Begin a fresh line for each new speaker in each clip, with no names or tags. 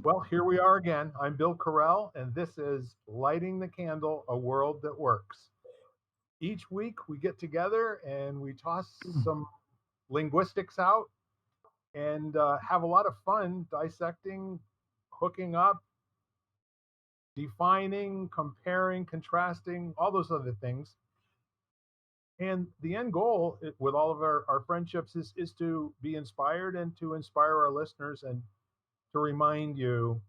Well, here we are again. I'm Bill Carell, and this is Lighting the Candle, A World That Works. Each week we get together and we toss some linguistics out and have a lot of fun dissecting, hooking up, defining, comparing, contrasting, all those other things. And the end goal with all of our friendships is to be inspired and to inspire our listeners and to remind you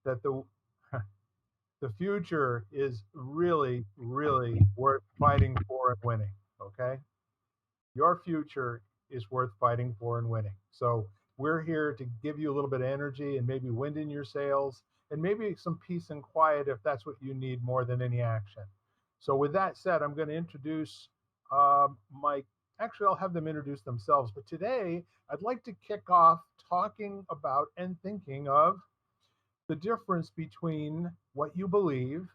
that the future is really, really worth fighting for and winning. Okay. Your future is worth fighting for and winning. So we're here to give you a little bit of energy and maybe wind in your sails and maybe some peace and quiet if that's what you need more than any action. So with that said, I'm going to introduce my, actually, I'll have them introduce themselves. But today, I'd like to kick off talking about and thinking of the difference between what you believe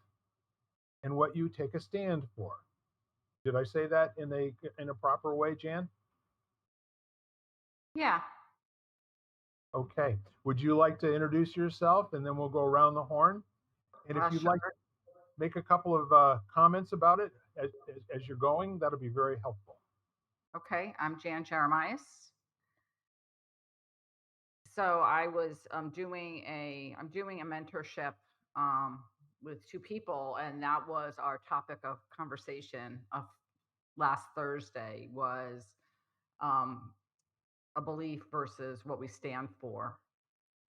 and what you take a stand for. Did I say that in a proper way, Jan?
Yeah,
Okay. Would you like to introduce yourself and then we'll go around the horn? And if you'd
sure.
like to make a couple of comments about it as you're going, that'll be very helpful.
Okay, I'm Jan Jeremias. So I'm doing a mentorship um, with two people, and that was our topic of conversation of last Thursday was um, a belief versus what we stand for.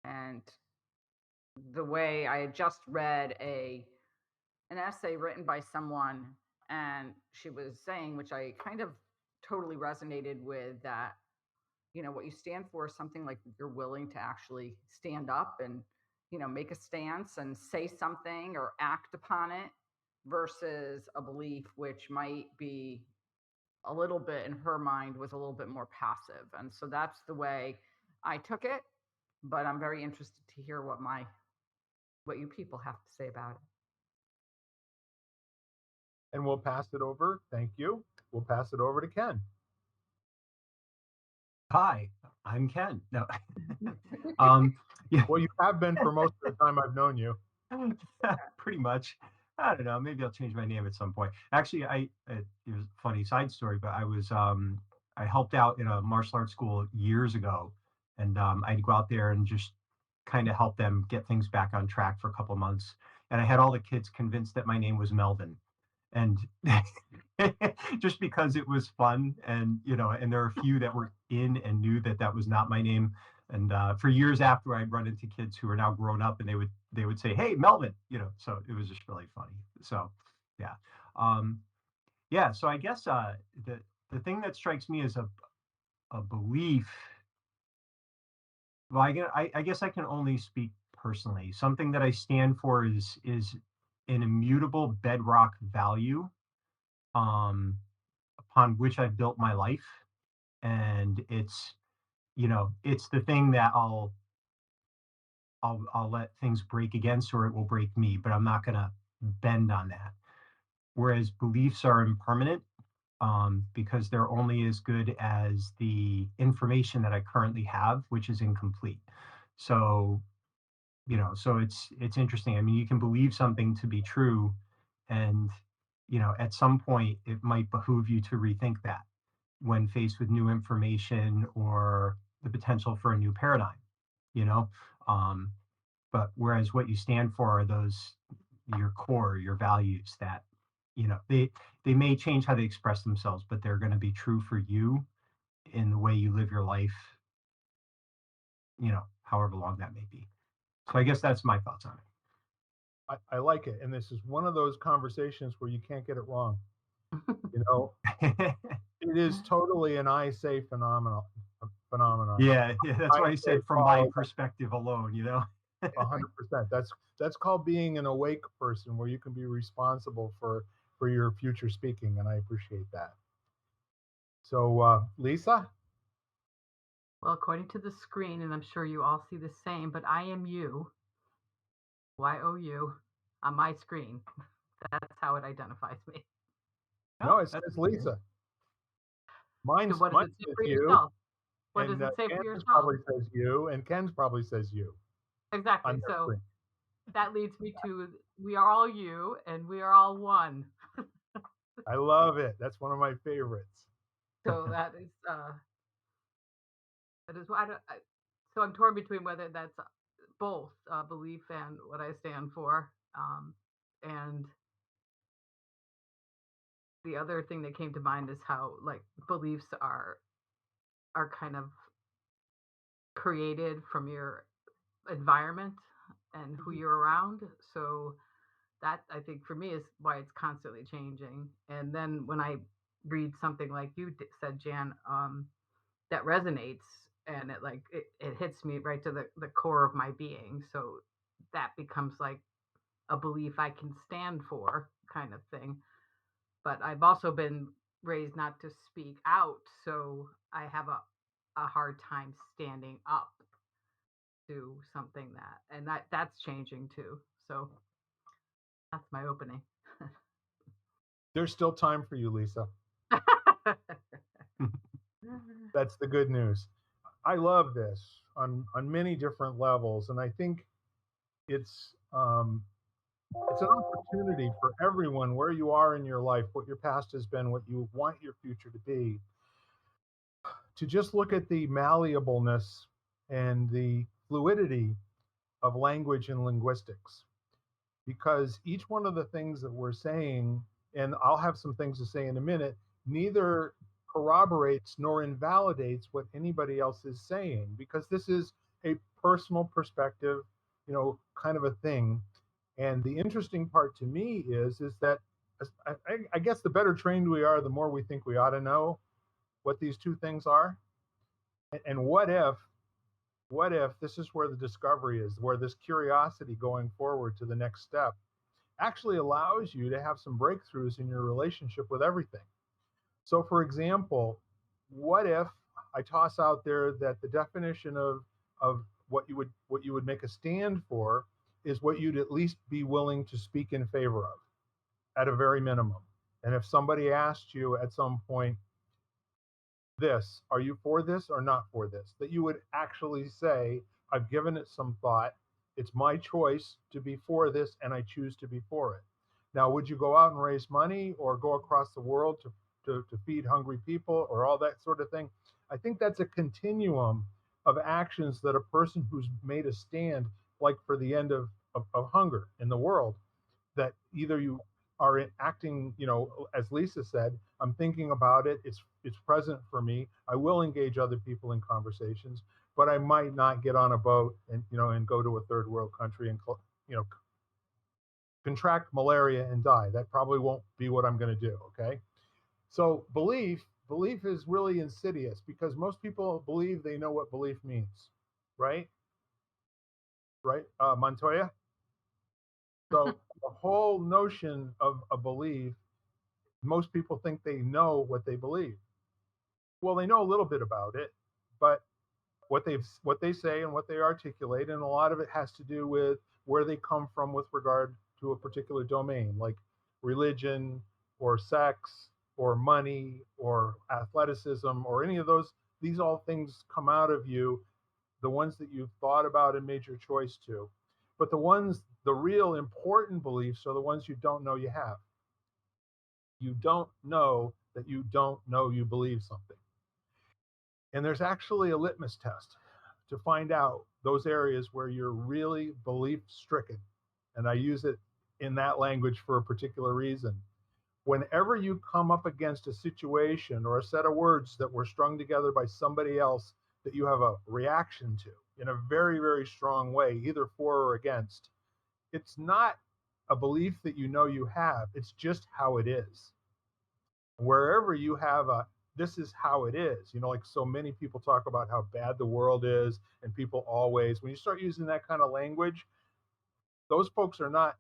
And the way I had just read a an essay written by someone, and she was saying, which I kind of totally resonated with, that what you stand for is something like you're willing to actually stand up and make a stance and say something or act upon it, versus a belief which might be a little bit, in her mind, was a little bit more passive. And so that's the way I took it, but I'm very interested to hear what you people have to say about it.
And we'll pass it over. Thank you. We'll pass it over to Ken.
Hi, I'm Ken. No, um, yeah,
Well, you have been for most of the time I've known you.
pretty much. I don't know. Maybe I'll change my name at some point. Actually, it was a funny side story, but I helped out in a martial arts school years ago, and I'd go out there and just kind of help them get things back on track for a couple of months. And I had all the kids convinced that my name was Melvin, and just because it was fun, and and there are a few that were in and knew that that was not my name. And for years after, I'd run into kids who are now grown up, and they would say, "Hey, Melvin," so it was just really funny. So yeah. um yeah, so I guess the thing that strikes me as a belief, well, I guess I can only speak personally. Something that I stand for is an immutable bedrock value, um upon which I've built my life. And it's the thing that I'll let things break against, or it will break me, but I'm not gonna bend on that. Whereas beliefs are impermanent, because they're only as good as the information that I currently have, which is incomplete. So, so it's interesting. I mean, you can believe something to be true, and at some point it might behoove you to rethink that when faced with new information or the potential for a new paradigm, you know. Um, but whereas what you stand for are those, your core, your values, that they may change how they express themselves, but they're going to be true for you in the way you live your life, however long that may be. So I guess that's my thoughts on
I like it. And this is one of those conversations where you can't get it wrong. You know,
it.
it is totally an I say phenomenon.
Yeah, that's
I
why I
say
said from my
follow
perspective alone.
100%. That's called being an awake person, where you can be responsible for your future speaking, and I appreciate that. So, Lisa,
Well, according to the screen, and I'm sure you all see the same, but I am you, YOU, on my screen. That's how it identifies me.
no,
Oh,
it
that's
says Lisa. Mine's
What does
mine
it say
says
for
you,
yourself? What
and
does it say for
Jan's
yourself?
probably says you, and Ken's probably says you.
Exactly.
on their
So
screen.
that leads me to we are all you and we are all one.
I love it. That's one of my favorites.
So that is why so I'm torn between whether that's both belief and what I stand for. And the other thing that came to mind is how like beliefs are kind of created from your environment and who you're around. So that I think for me is why it's constantly changing. And then when I read something like you said, Jan, that resonates and it hits me right to the core of my being. So that becomes like a belief I can stand for kind of thing. But I've also been raised not to speak out, so I have a hard time standing up to something and that's changing too. So that's my opening.
There's still time for you, Lisa. That's the good news. I love this on many different levels, and I think it's it's an opportunity for everyone where you are in your life, what your past has been, what you want your future to be, to just look at the malleableness and the fluidity of language and linguistics. Because each one of the things that we're saying, and I'll have some things to say in a minute, neither corroborates nor invalidates what anybody else is saying, because this is a personal perspective, kind of a thing. And the interesting part to me is that I guess the better trained we are, the more we think we ought to know what these two things are. And what if this is where the discovery is, where this curiosity going forward to the next step actually allows you to have some breakthroughs in your relationship with everything. So, for example, what if I toss out there that the definition of what you would make a stand for is what you'd at least be willing to speak in favor of at a very minimum. And if somebody asked you at some point, this, are you for this or not for this? That you would actually say, I've given it some thought. It's my choice to be for this, and I choose to be for it. Now, would you go out and raise money or go across the world to feed hungry people or all that sort of thing? I think that's a continuum of actions that a person who's made a stand, like for the end of hunger in the world, that either you are acting, as Lisa said, I'm thinking about it. It's present for me. I will engage other people in conversations, but I might not get on a boat and go to a third world country and contract malaria and die. That probably won't be what I'm going to do. Okay, so belief is really insidious because most people believe they know what belief means, right? Right, Montoya. So the whole notion of a belief, most people think they know what they believe. Well, they know a little bit about it, but what they say and what they articulate, and a lot of it has to do with where they come from with regard to a particular domain, like religion or sex or money or athleticism or any of those. These all things come out of you, the ones that you've thought about and made your choice to. But the real important beliefs are the ones you don't know you have. You don't know that you don't know you believe something. And there's actually a litmus test to find out those areas where you're really belief stricken. And I use it in that language for a particular reason. Whenever you come up against a situation or a set of words that were strung together by somebody else that you have a reaction to in a very, very strong way, either for or against, it's not a belief that you know you have, it's just how it is. Wherever you have this is how it is, like so many people talk about how bad the world is, and people always, when you start using that kind of language, those folks they're not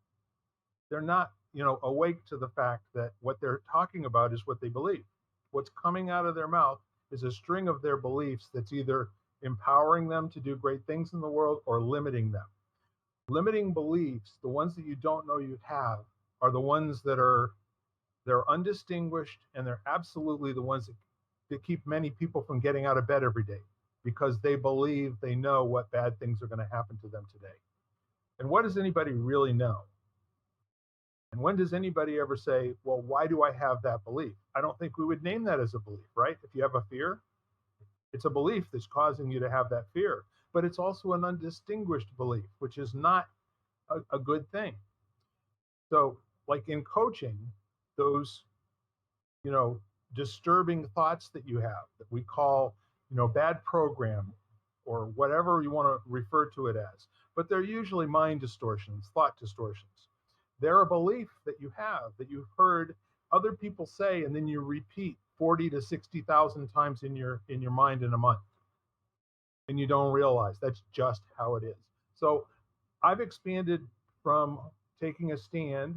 awake to the fact that what they're talking about is what they believe. What's coming out of their mouth is a string of their beliefs that's either empowering them to do great things in the world or limiting them. Limiting beliefs, the ones that you don't know you have, are the ones they're undistinguished, and they're absolutely the ones that keep many people from getting out of bed every day. because they believe they know what bad things are going to happen to them today. And what does anybody really know? And when does anybody ever say, well, why do I have that belief? I don't think we would name that as a belief, right? If you have a fear, it's a belief that's causing you to have that fear. But it's also an undistinguished belief, which is not a good thing. So, like in coaching, those, you know, disturbing thoughts that you have that we call, bad program or whatever you want to refer to it as, but they're usually mind distortions, thought distortions. They're a belief that you have that you've heard other people say, and then you repeat 40 to 60,000 times in your mind in a month, and you don't realize that's just how it is. So I've expanded from taking a stand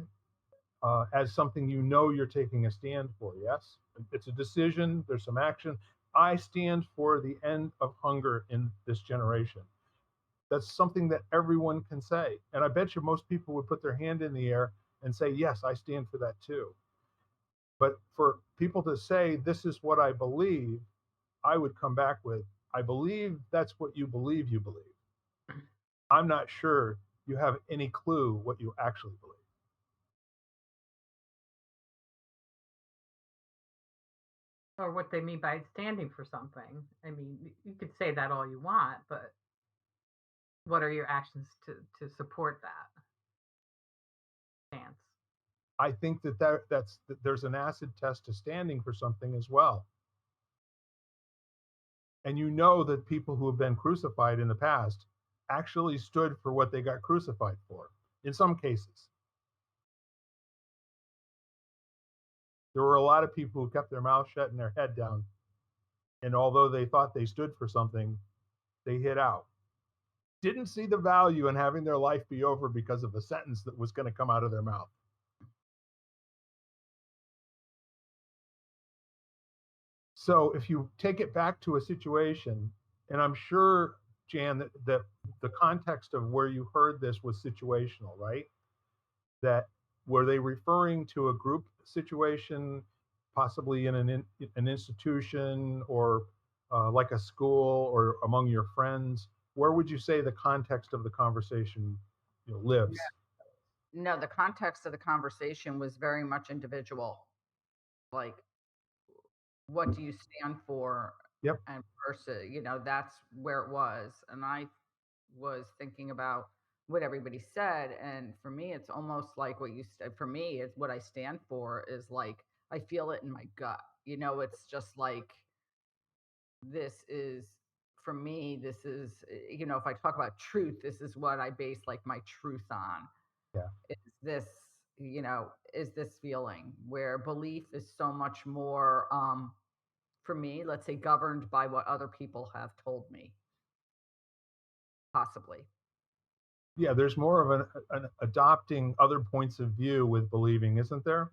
as something you're taking a stand for. Yes, it's a decision, there's some action. I stand for the end of hunger in this generation. That's something that everyone can say. And I bet you most people would put their hand in the air and say, yes, I stand for that too. But for people to say, this is what I believe, I would come back with, I believe that's what you believe you believe. I'm not sure you have any clue what you actually believe.
Or what they mean by standing for something. I mean, you could say that all you want, but what are your actions to support that stance?
I think that there's an acid test to standing for something as well. And you know that people who have been crucified in the past actually stood for what they got crucified for, in some cases. There were a lot of people who kept their mouth shut and their head down. And although they thought they stood for something, they hid out. Didn't see the value in having their life be over because of a sentence that was going to come out of their mouth. So if you take it back to a situation, and I'm sure, Jan, that the context of where you heard this was situational, right? That were they referring to a group situation, possibly in an institution or like a school or among your friends? Where would you say the context of the conversation lives?
No, the context of the conversation was very much individual. Like, what do you stand for?
Yep.
And versus, that's where it was. And I was thinking about what everybody said. And for me, it's almost like what you said. For me, it's what I stand for is like, I feel it in my gut. It's just like, this is, for me, this is, if I talk about truth, this is what I base like my truth on.
Yeah.
Is this, is this feeling where belief is so much more, for me, let's say, governed by what other people have told me, possibly.
Yeah, there's more of an adopting other points of view with believing, isn't there?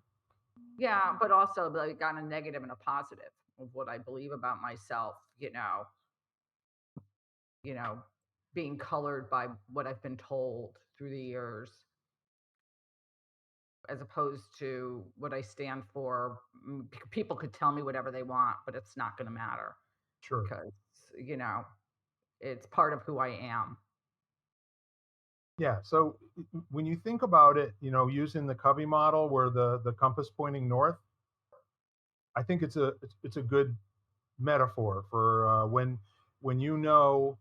Yeah, but also like on a negative and a positive of what I believe about myself, you know, being colored by what I've been told through the years, as opposed to what I stand for. People could tell me whatever they want, but it's not going to matter
Sure.
because, it's part of who I am.
Yeah. So when you think about it, using the Covey model where the compass pointing north, I think it's a good metaphor for when you know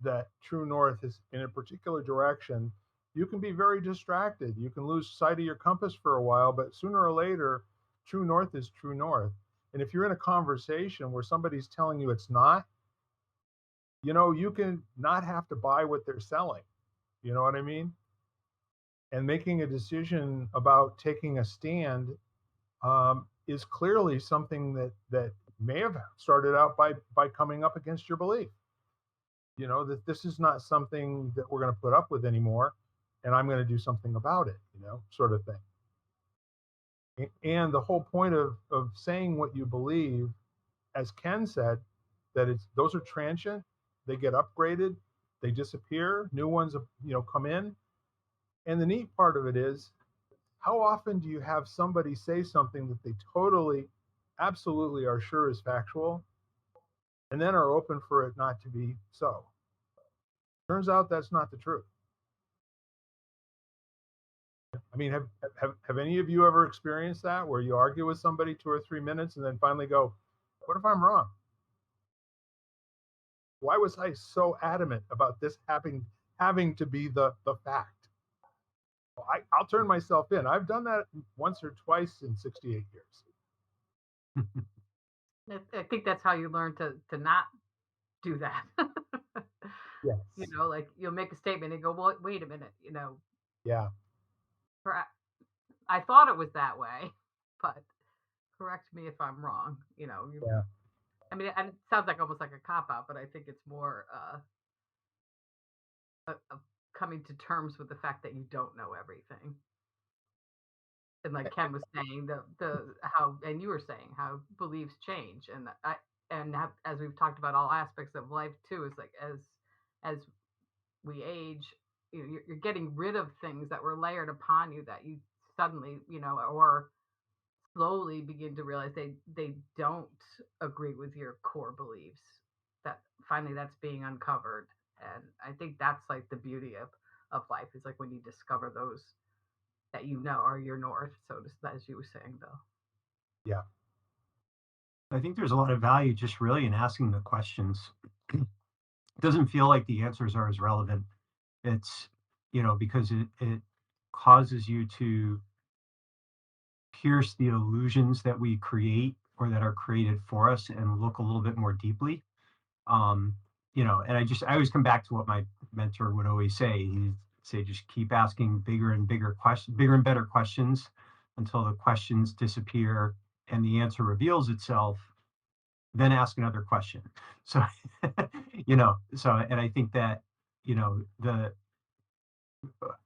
that true north is in a particular direction. You can be very distracted. You can lose sight of your compass for a while, but sooner or later, true north is true north. And if you're in a conversation where somebody's telling you it's not, you can not have to buy what they're selling. You know what I mean? And making a decision about taking a stand is clearly something that may have started out by coming up against your belief. That this is not something that we're going to put up with anymore, and I'm going to do something about it. Sort of thing. And the whole point of saying what you believe, as Ken said, that those are transient. They get upgraded, they disappear, new ones come in. And the neat part of it is, how often do you have somebody say something that they totally, absolutely are sure is factual, and then are open for it not to be so. Turns out that's not the truth. I mean, have any of you ever experienced that where you argue with somebody 2 or 3 minutes and then finally go, what if I'm wrong? Why was I so adamant about this having to be the fact? Well, I'll turn myself in. I've done that once or twice in 68 years.
I think that's how you learn to not do that.
Yes.
You know, like you'll make a statement and go, well, wait a minute,
Yeah.
I thought it was that way, but correct me if I'm wrong.
Yeah.
I mean, and it sounds like almost like a cop out, but I think it's more of coming to terms with the fact that you don't know everything. And like Ken was saying, the how, and you were saying how beliefs change, as we've talked about all aspects of life too, is like as we age, you're getting rid of things that were layered upon you that you suddenly, or slowly begin to realize they don't agree with your core beliefs. That finally that's being uncovered, and I think that's like the beauty of life is like when you discover those that are your north. So just as you were saying, Bill.
Yeah.
I think there's a lot of value just really in asking the questions. It doesn't feel like the answers are as relevant. It's, because it causes you to pierce the illusions that we create or that are created for us and look a little bit more deeply. And I always come back to what my mentor would always say. He'd say, just keep asking bigger and bigger questions, bigger and better questions until the questions disappear and the answer reveals itself, then ask another question. So, and I think that,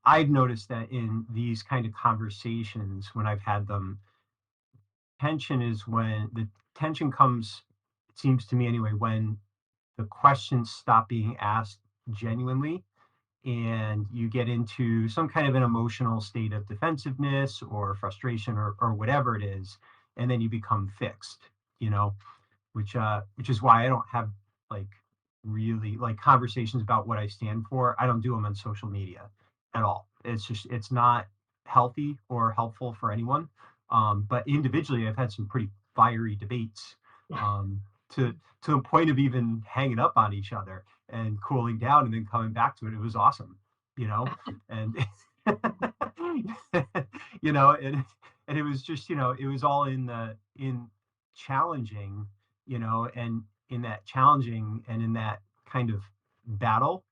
I've noticed that in these kind of conversations, when I've had them, the tension comes, it seems to me anyway, when the questions stop being asked genuinely and you get into some kind of an emotional state of defensiveness or frustration or whatever it is, and then you become fixed, which is why I don't have like really like conversations about what I stand for. I don't do them on social media at all. It's not healthy or helpful for anyone. But individually, I've had some pretty fiery debates to the point of even hanging up on each other and cooling down and then coming back to it. It was awesome, and and it was just it was all in challenging, and in that challenging and in that kind of battle,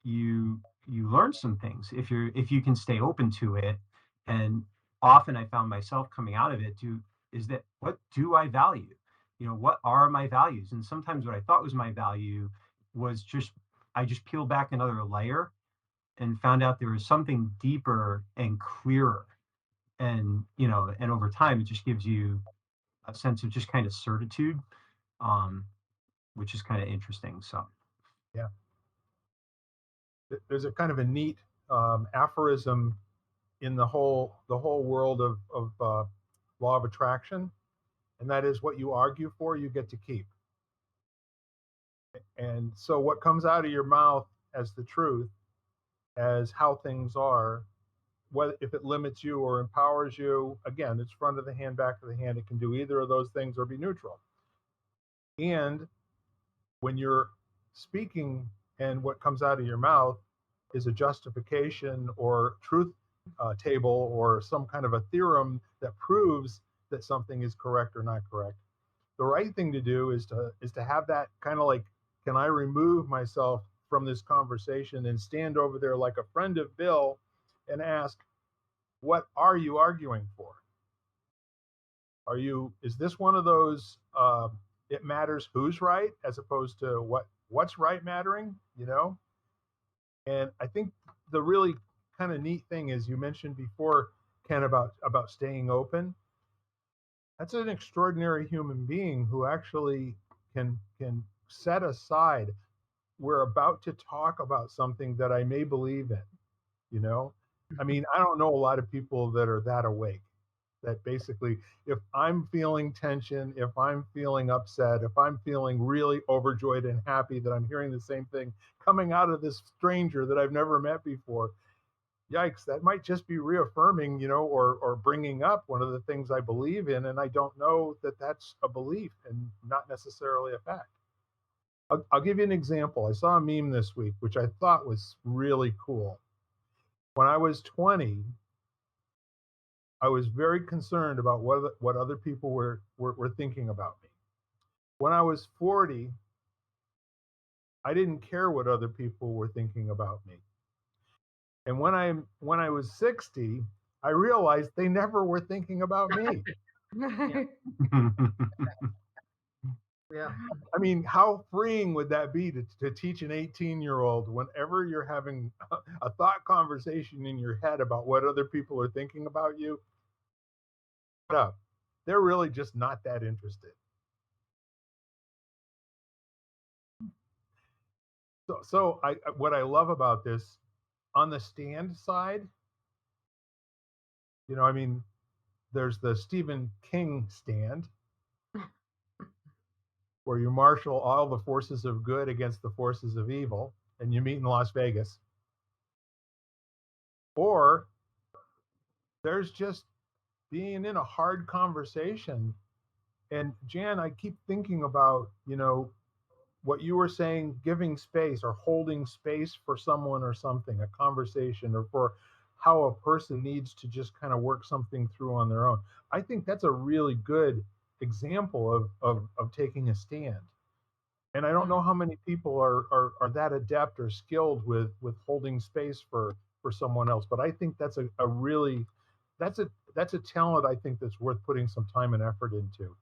you learn some things if you can stay open to it. And often I found myself coming out of it is that what do I value? What are my values? And sometimes what I thought was my value was I just peeled back another layer and found out there was something deeper and clearer. And over time it just gives you a sense of just kind of certitude, which is kind of interesting. So
Yeah. There's a kind of a neat aphorism in the whole world of law of attraction, and that is what you argue for, you get to keep. And so what comes out of your mouth as the truth, as how things are, whether if it limits you or empowers you, again, it's front of the hand, back of the hand. It can do either of those things or be neutral. And when you're speaking and what comes out of your mouth is a justification or truth table or some kind of a theorem that proves that something is correct or not correct, the right thing to do is to have that kind of like, can I remove myself from this conversation and stand over there like a friend of Bill and ask, what are you arguing for? Is this one of those it matters who's right as opposed to what's right mattering, And I think the really kind of neat thing is, you mentioned before, Ken, about staying open. That's an extraordinary human being who actually can set aside, we're about to talk about something that I may believe in. I mean, I don't know a lot of people that are that awake. that basically, if I'm feeling tension, if I'm feeling upset, if I'm feeling really overjoyed and happy that I'm hearing the same thing coming out of this stranger that I've never met before, yikes, that might just be reaffirming, or bringing up one of the things I believe in, and I don't know that that's a belief and not necessarily a fact. I'll give you an example. I saw a meme this week, which I thought was really cool. When I was 20, I was very concerned about what other people were thinking about me. When I was 40, I didn't care what other people were thinking about me. And when I was 60, I realized they never were thinking about me.
Yeah.
I mean, how freeing would that be to teach an 18-year-old whenever you're having a thought conversation in your head about what other people are thinking about you? Shut up. They're really just not that interested. So what I love about this on the stand side, I mean, there's the Stephen King stand where you marshal all the forces of good against the forces of evil and you meet in Las Vegas. Or there's just being in a hard conversation. And Jan, I keep thinking about, what you were saying, giving space or holding space for someone or something, a conversation, or for how a person needs to just kind of work something through on their own. I think that's a really good example of taking a stand. And I don't know how many people are that adept or skilled with holding space for someone else. But I think that's a really that's a talent I think that's worth putting some time and effort into.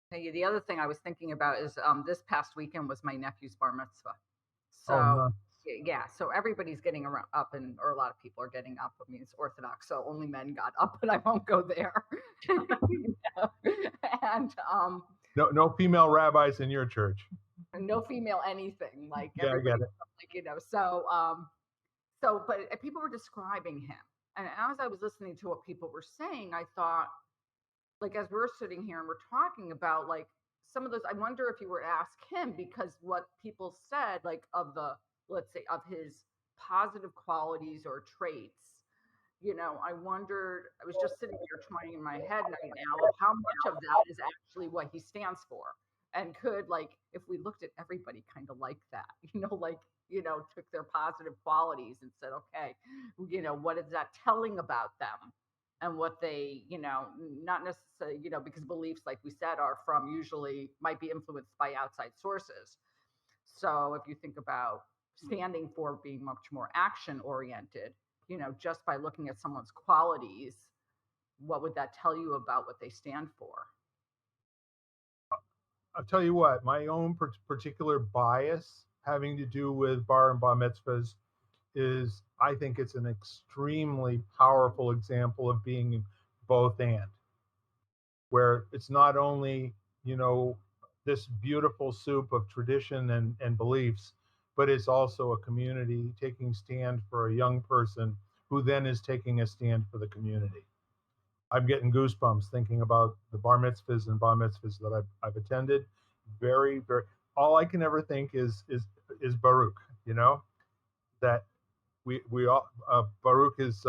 Hey, the other thing I was thinking about is this past weekend was my nephew's bar mitzvah.
Oh
So
no.
yeah, so everybody's getting around up, or a lot of people are getting up. I mean, it's Orthodox, so only men got up, but I won't go there. You know? And
No female rabbis in your church.
no female anything, like
Yeah, I get
everybody,
it.
like so but people were describing him, and as I was listening to what people were saying, I thought, like, as we're sitting here and we're talking about, like, some of those, I wonder if you were to ask him, because what people said, like, of the, let's say, of his positive qualities or traits, I wondered, I was just sitting here trying in my head right now of how much of that is actually what he stands for. And could, like, if we looked at everybody kind of like that, like, took their positive qualities and said, okay, what is that telling about them? And what they, not necessarily, because beliefs, like we said, are from, usually might be influenced by outside sources. So if you think about standing for being much more action oriented, just by looking at someone's qualities, what would that tell you about what they stand for?
I'll tell you what, my own particular bias having to do with bar and bar mitzvahs is I think it's an extremely powerful example of being both and, where it's not only, this beautiful soup of tradition and beliefs, but it's also a community taking stand for a young person who then is taking a stand for the community. I'm getting goosebumps thinking about the bar mitzvahs and bar mitzvahs that I've attended. Very, very. All I can ever think is Baruch. That we all Baruch is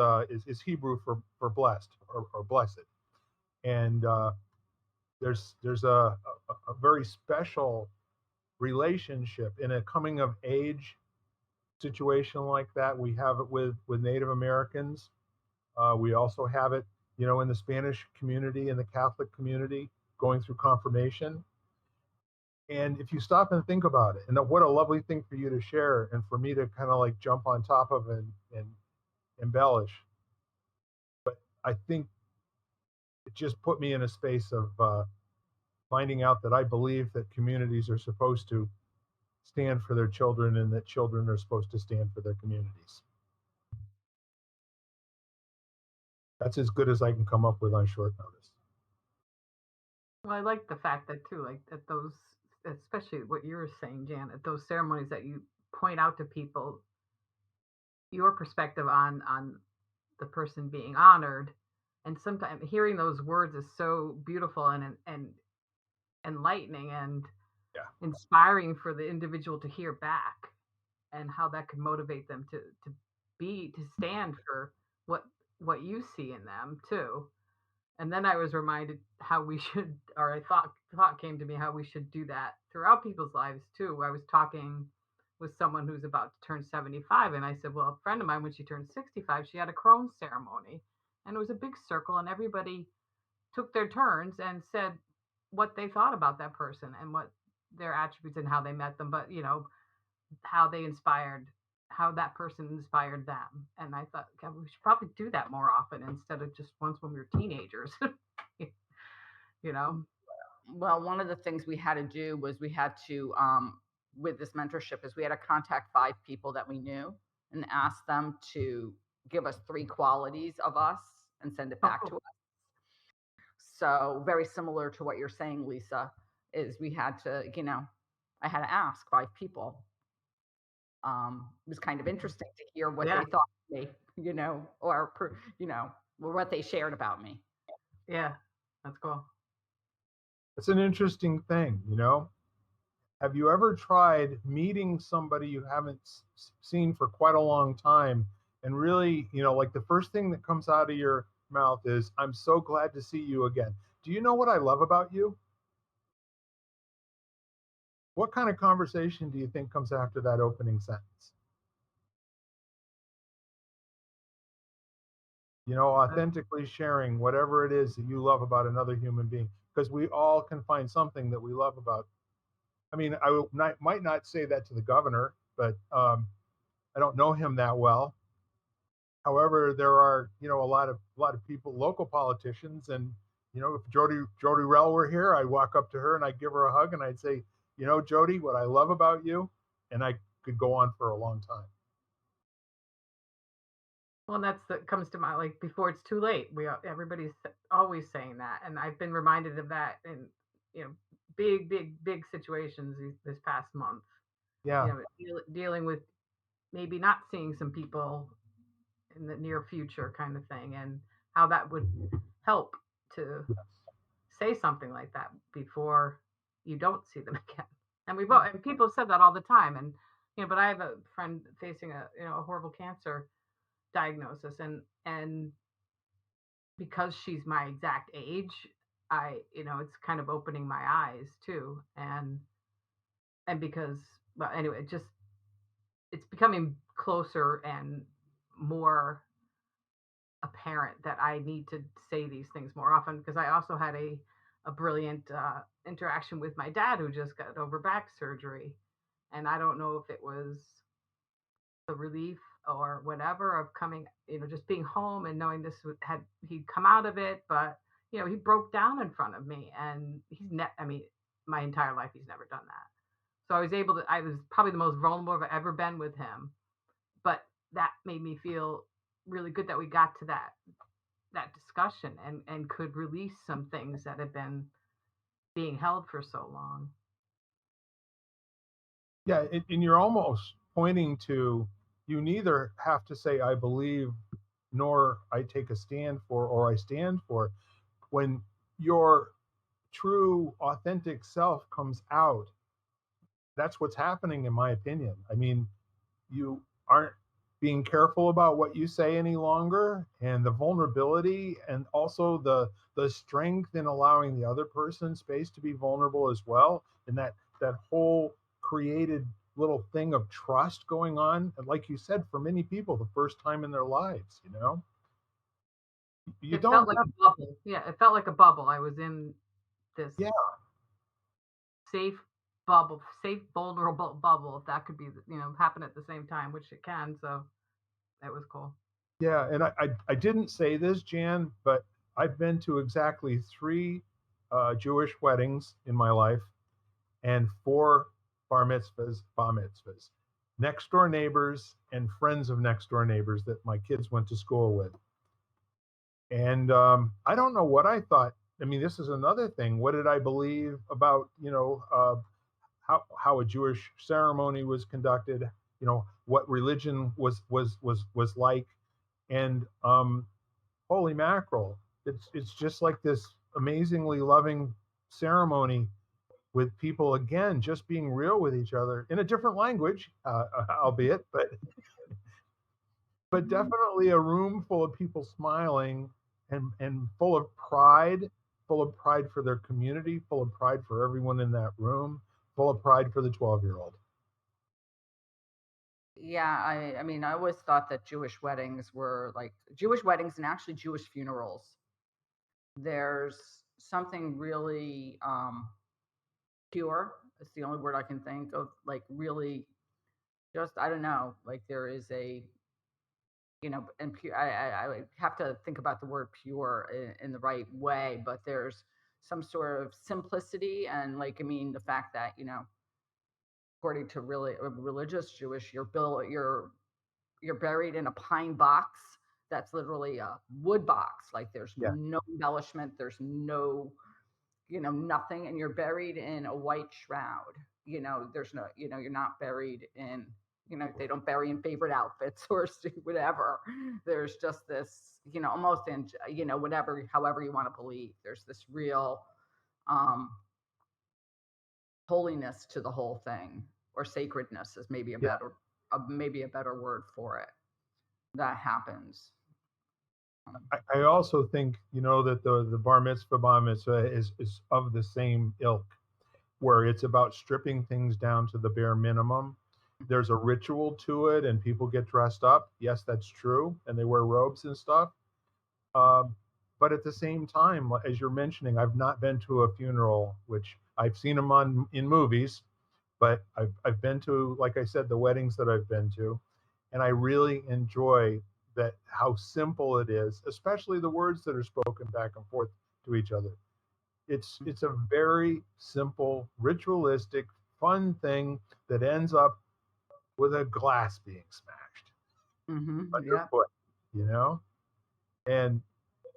Hebrew for blessed or blessed, and there's a very special relationship in a coming of age situation like that. We have it with Native Americans. We also have it, in the Spanish community and the Catholic community going through confirmation. And if you stop and think about it, and what a lovely thing for you to share and for me to kind of like jump on top of and embellish. But I think it just put me in a space of finding out that I believe that communities are supposed to stand for their children and that children are supposed to stand for their communities. That's as good as I can come up with on short notice.
Well, I like the fact that too, like at those, especially what you were saying, Jan, at those ceremonies that you point out to people your perspective on the person being honored, And sometimes hearing those words is so beautiful and enlightening and
Yeah.
inspiring for the individual to hear back, and how that could motivate them to stand for what you see in them too. And then I was reminded how we should, or I thought came to me how we should do that throughout people's lives too. I was talking with someone who's about to turn 75, and I said, well, a friend of mine, when she turned 65, she had a crone ceremony, and it was a big circle, and everybody took their turns and said what they thought about that person and what their attributes and how they met them, but how they inspired, how that person inspired them. And I thought, God, we should probably do that more often instead of just once when we were teenagers. you know
Well, one of the things we had to do was we had to, with this mentorship, is we had to contact 5 people that we knew and ask them to give us 3 qualities of us and send it back to us. So very similar to what you're saying, Lisa, is we had to, I had to ask 5 people. It was kind of interesting to hear what
Yeah.
they thought of me, or what they shared about me.
Yeah, that's cool.
It's an interesting thing, Have you ever tried meeting somebody you haven't seen for quite a long time and really, like the first thing that comes out of your mouth is, I'm so glad to see you again. Do you know what I love about you? What kind of conversation do you think comes after that opening sentence? Authentically sharing whatever it is that you love about another human being, because we all can find something that we love about. I mean, might not say that to the governor, but I don't know him that well. However, there are a lot of people, local politicians, and if Jody Rell were here, I'd walk up to her and I'd give her a hug and I'd say, Jody, what I love about you, and I could go on for a long time.
Well, that comes to mind, like, before it's too late. Everybody's always saying that, and I've been reminded of that in big situations this past month.
Yeah.
Dealing with maybe not seeing some people in the near future, kind of thing, and how that would help to say something like that before you don't see them again. And and people have said that all the time, and but I have a friend facing a horrible cancer diagnosis, and because she's my exact age, it's kind of opening my eyes too, and because, well, anyway, it's becoming closer and more apparent that I need to say these things more often, because I also had a brilliant interaction with my dad, who just got over back surgery, and I don't know if it was the relief or whatever of coming, just being home and knowing he'd come out of it, but he broke down in front of me, and I mean, my entire life he's never done that. So I was probably the most vulnerable I've ever been with him, but that made me feel really good that we got to that discussion and could release some things that had been being held for so long.
Yeah, and you're almost pointing to, you neither have to say I believe nor I take a stand for or I stand for. When your true authentic self comes out, that's what's happening, in my opinion. I mean, you aren't being careful about what you say any longer, and the vulnerability and also the strength in allowing the other person space to be vulnerable as well, and that whole created little thing of trust going on, and like you said, for many people, the first time in their lives, you
It
don't
felt like a bubble. Yeah, it felt like a bubble. I was in this
yeah
safe bubble, safe vulnerable bubble, if that could be happen at the same time, which it can. So that was cool.
Yeah, and I didn't say this, Jan, but I've been to exactly 3 Jewish weddings in my life and 4 bar mitzvahs, next door neighbors and friends of next door neighbors that my kids went to school with. And I don't know what I thought. I mean, this is another thing. What did I believe about, how a Jewish ceremony was conducted? What religion was like? And holy mackerel, it's just like this amazingly loving ceremony with people again just being real with each other in a different language, albeit, but definitely a room full of people smiling and full of pride for their community, full of pride for everyone in that room, full of pride for the 12-year-old.
Yeah, I mean, I always thought that Jewish weddings were like Jewish weddings and actually Jewish funerals. There's something really pure. It's the only word I can think of. Like really, just I don't know. Like there is a and pure. I would have to think about the word pure in the right way, but there's some sort of simplicity and like I mean the fact that according to really a religious Jewish, you're buried in a pine box that's literally a wood box. Like there's
Yeah.
no embellishment, there's no, nothing, and you're buried in a white shroud. There's no, you're not buried in, they don't bury in favorite outfits or whatever. There's just this, almost in, whatever, however you want to believe. There's this real holiness to the whole thing, or sacredness is maybe maybe a better word for it. That happens.
I also think that the bar mitzvah is of the same ilk, where it's about stripping things down to the bare minimum. There's a ritual to it, and people get dressed up. Yes, that's true, and they wear robes and stuff. But at the same time, as you're mentioning, I've not been to a funeral, which I've seen them in movies, but I've been to, like I said, the weddings that I've been to, and I really enjoy that how simple it is, especially the words that are spoken back and forth to each other. It's a very simple, ritualistic, fun thing that ends up with a glass being smashed underfoot, and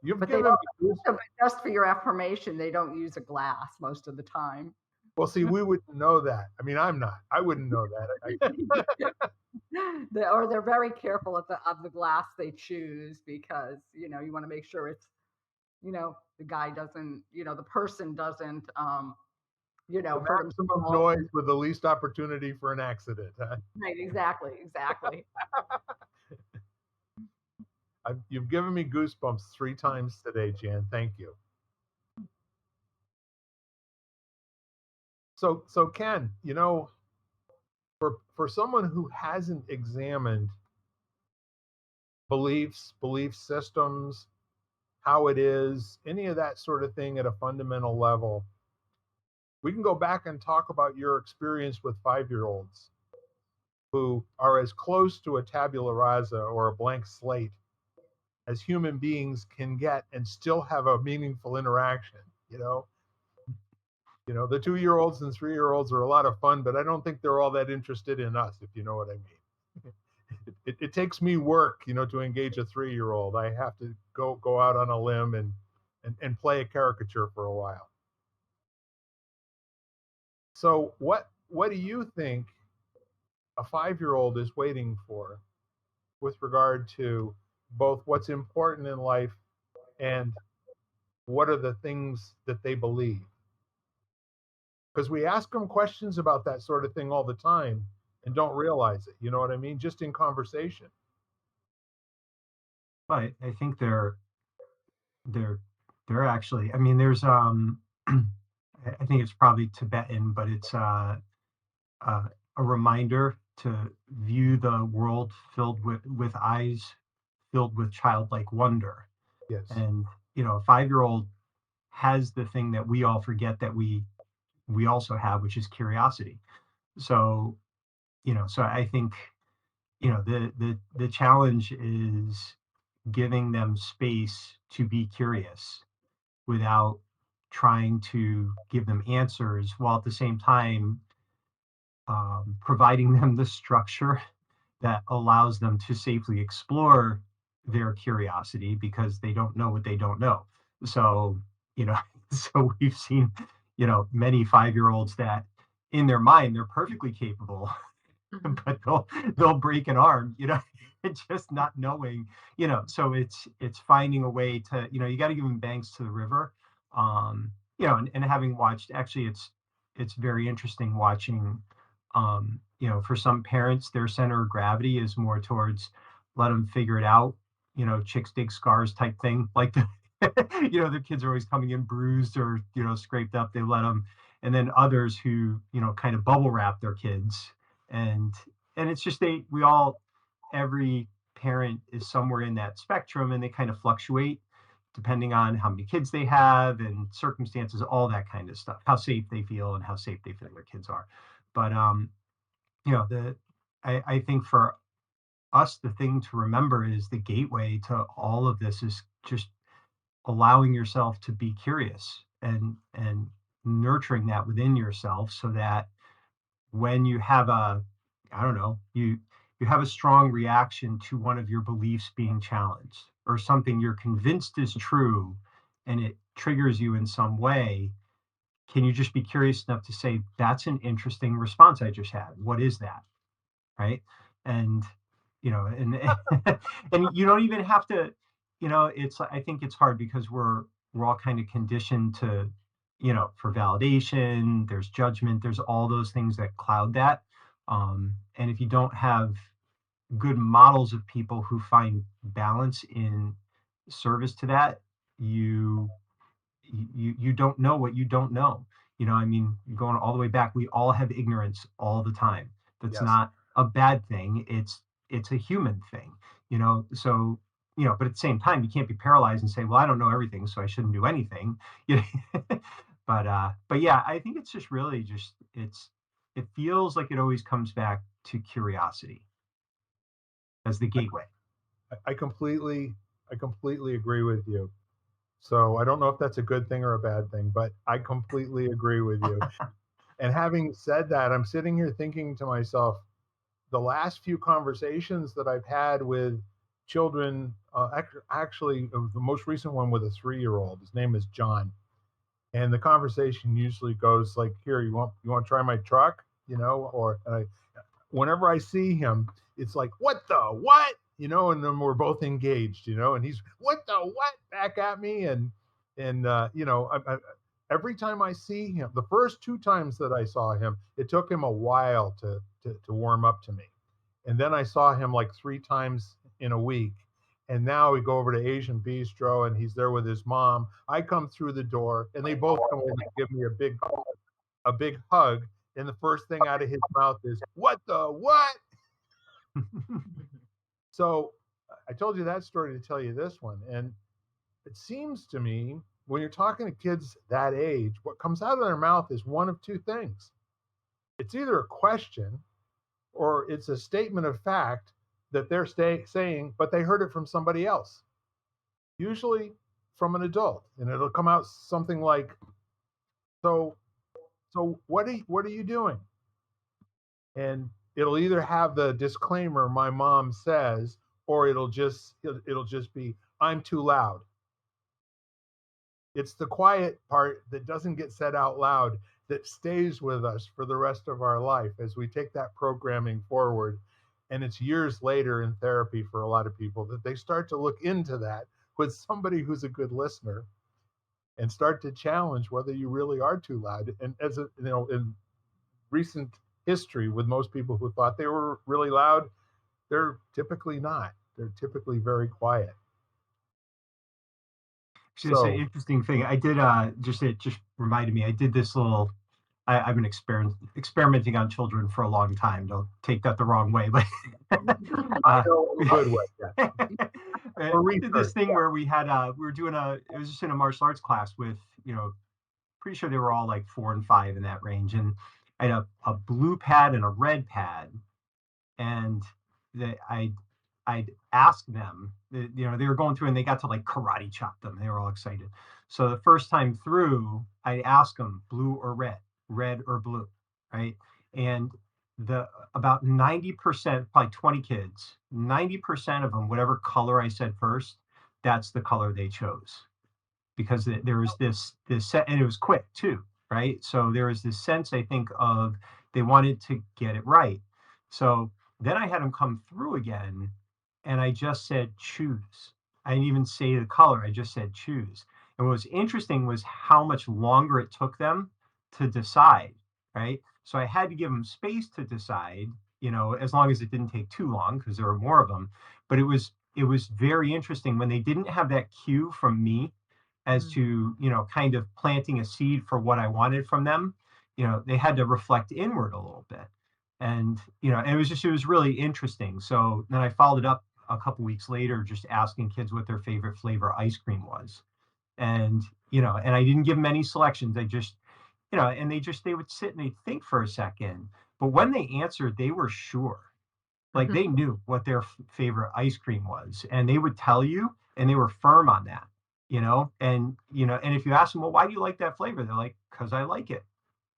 you've
But
given me
just for your affirmation, they don't use a glass most of the time.
well, see, we wouldn't know that. I mean, I wouldn't know that.
Or they're very careful of the glass they choose because you want to make sure it's the guy doesn't the person doesn't
The
hurt
maximum
himself.
noise with the least opportunity for an accident. Huh?
Right, exactly.
You've given me goosebumps 3 times today, Jan. Thank you. So Ken, for someone who hasn't examined belief systems, how it is, any of that sort of thing at a fundamental level, we can go back and talk about your experience with 5-year-olds who are as close to a tabula rasa or a blank slate as human beings can get and still have a meaningful interaction. The 2-year-olds and 3-year-olds are a lot of fun, but I don't think they're all that interested in us, if you know what I mean. It takes me work, to engage a 3-year-old. I have to go out on a limb and play a caricature for a while. So what do you think a 5-year-old is waiting for with regard to both what's important in life and what are the things that they believe? Because we ask them questions about that sort of thing all the time and don't realize it. You know what I mean? Just in conversation.
But I think they're actually, I mean, there's I think it's probably Tibetan, but it's a reminder to view the world filled with eyes filled with childlike wonder.
Yes.
And a 5-year-old has the thing that we all forget that we also have, which is curiosity. So so I think the challenge is giving them space to be curious without trying to give them answers, while at the same time providing them the structure that allows them to safely explore their curiosity, because they don't know what they don't know. So so we've seen many 5-year-olds that in their mind they're perfectly capable but they'll break an arm, and just not knowing, so it's finding a way to, you got to give them banks to the river. And having watched, actually, it's very interesting watching, for some parents, their center of gravity is more towards let them figure it out, chicks dig scars type thing. Like, their kids are always coming in bruised or, scraped up. They let them. And then others who, kind of bubble wrap their kids. And it's just, every parent is somewhere in that spectrum, and they kind of fluctuate depending on how many kids they have and circumstances, all that kind of stuff, how safe they feel and how safe they feel their kids are. But, I think for us, the thing to remember is the gateway to all of this is just allowing yourself to be curious and nurturing that within yourself, so that when you have you have a strong reaction to one of your beliefs being challenged, or something you're convinced is true and it triggers you in some way, can you just be curious enough to say, that's an interesting response I just had. What is that? Right. And, and and you don't even have to, I think it's hard because we're all kind of conditioned to, for validation, there's judgment, there's all those things that cloud that. And if you don't have good models of people who find balance in service to that, you don't know what you don't know. I mean, going all the way back, we all have ignorance all the time. That's
Yes.
not a bad thing. It's a human thing, so, but at the same time, you can't be paralyzed and say, well, I don't know everything, so I shouldn't do anything. But yeah, I think it's just really it feels like it always comes back to curiosity as the gateway.
I completely agree with you. So I don't know if that's a good thing or a bad thing, but I completely agree with you. And having said that, I'm sitting here thinking to myself, the last few conversations that I've had with children, actually, the most recent one with a 3-year-old, his name is John. And the conversation usually goes like, "Here, you want to try my truck?" Or whenever I see him, it's like, "What the what?" And then we're both engaged, and he's, "What the what?" back at me. And every time I see him, the first 2 times that I saw him, it took him a while to warm up to me. And then I saw him like 3 times in a week. And now we go over to Asian Bistro, and he's there with his mom. I come through the door, and they both come over and give me a big hug. And the first thing out of his mouth is, "What the what?" So I told you that story to tell you this one. And it seems to me, when you're talking to kids that age, what comes out of their mouth is one of 2 things. It's either a question, or it's a statement of fact that they're saying, but they heard it from somebody else, usually from an adult. And it'll come out something like, so what are you doing? And it'll either have the disclaimer, "My mom says," or it'll just be, "I'm too loud." It's the quiet part that doesn't get said out loud that stays with us for the rest of our life as we take that programming forward. And it's years later in therapy for a lot of people that they start to look into that with somebody who's a good listener and start to challenge whether you really are too loud. And in recent history, with most people who thought they were really loud, they're typically not. They're typically very quiet.
Actually, it's an interesting thing. I did it just reminded me. I did this little. I've been experimenting on children for a long time. Don't take that the wrong way, but
good way. Yeah.
We did this thing where we were doing it was just in a martial arts class with, pretty sure they were all like 4 and 5 in that range, and I had a blue pad and a red pad, and I'd ask them, they were going through and they got to like karate chop them. They were all excited. So the first time through, I asked them, blue or red or blue, right? And about 90%, probably 20 kids, 90% of them, whatever color I said first, that's the color they chose, because there was this set, and it was quick too, right? So there was this sense, I think, of they wanted to get it right. So then I had them come through again, and I just said choose. I didn't even say the color. I just said choose. And what was interesting was how much longer it took them to decide, right? So I had to give them space to decide, as long as it didn't take too long because there were more of them. But it was very interesting when they didn't have that cue from me as to, kind of planting a seed for what I wanted from them. They had to reflect inward a little bit. And, and it was really interesting. So then I followed it up a couple weeks later, just asking kids what their favorite flavor ice cream was. And, and I didn't give them any selections. I just, and they would sit and they'd think for a second. But when they answered, they were sure. Like they knew what their favorite ice cream was, and they would tell you, and they were firm on that, and if you ask them, well, why do you like that flavor? They're like, because I like it.